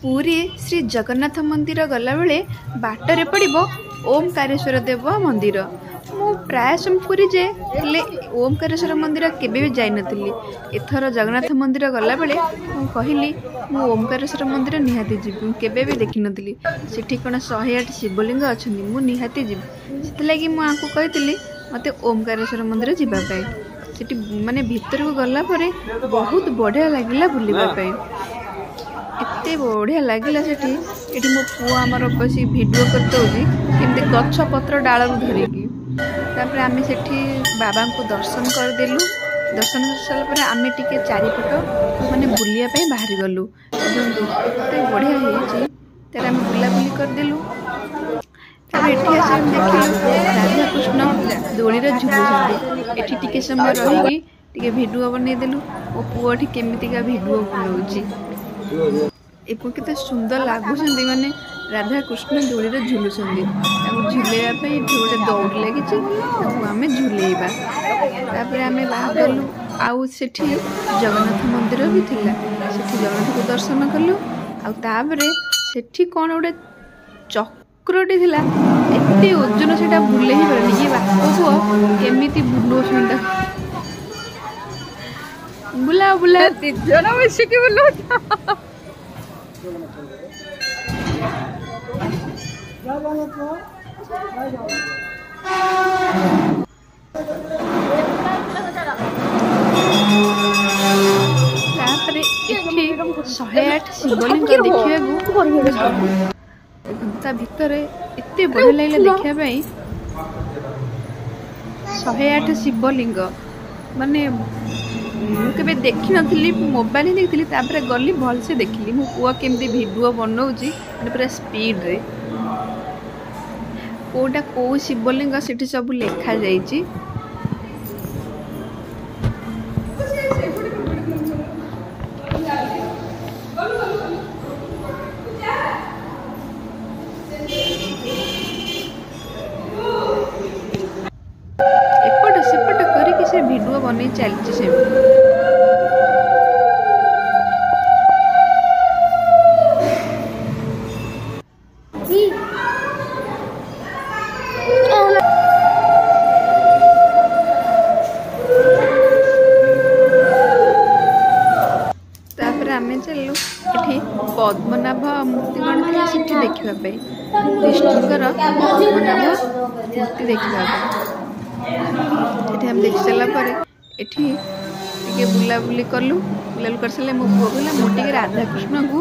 पुरी श्री जगन्नाथ मंदिर गला बेले बाटरे पड़ो ओमकारेश्वर देव मंदिर। मु प्राय समय पुरी जाए हेले ओमकारेश्वर मंदिर केबे भी जाई नथिली। एथर जगन्नाथ मंदिर गला बेले मु कहली मु ओमकारेश्वर मंदिर निहाती जीवी, केबे भी देखि नथिली। सेठी कोन 108 शिवलिंग अछंदी, मु निहाती जीवी। सेति लागि मु आको कहितली मते ओमकारेश्वर मंदिर जिबा पाई। सेठी माने भीतर को गला परे बहुत बढ़िया लागिला बुलिबा पाई। एते बढ़िया लगिला सेठी। एठी मो पुआ हमर बसी वीडियो करते होजी केमते गछ पत्र डाल धरिकी। तापर आमे सेठी बाबा को दर्शन कर देलु। दर्शन कर साला पर आमे टिके चारिपट माने बुलिया पे बाहर गलु। एते बढ़िया हेची तेरा आमे बुला बुली कर देलु। तापर एठी आसे देखिलु राधा कृष्ण दोली रे झुलुछंती। एठी टिके समय रहिकी टिके वीडियो बनै देलु। ओ पुआ ठी केमितिका वीडियो बनौची। केते सुंदर लगुंट माने राधा कृष्ण दोली रे झुलुछंती। झुलेया गोटे दौड़ लगी आम झुलेबा। तापर आम बाहर गलु। आउ सेठी जगन्नाथ मंदिर भी थिला। सेठी जगन्नाथ को दर्शन कलु। आउे सेठी कौन गोटे चक्रटी थिला। एते ओजन सेटा बुले ही पारनी। ये बाप केमिति बुलाउछन बुला बुला तीन मिसिकी बुलाउ। तापर एठी 108 शिवलिंग देखिया ता भीतर एते बढ़िया लागले देखिया पई। 108 शिवलिंग माने मुझे देखी नी, मोबाइल देखी। तापर गली भल से देखली मो पुआ केमती वीडियो बनाऊँगी पूरा स्पीड रे। कोटा कौ शिवलिंग सेठी सब लिखा जाइए। एपट सेपट करके से वीडियो बन चलती से। आमे चलु एठी पद्मनाभ मूर्ति कौन थी सेठी देखापी। विष्णुकर पद्मनाभ मूर्ति देखापी हम देख सारापर एठी बुलाबुली कलु। बुलाबुली कर सारे मो पुआ कहला मो राधा कृष्ण को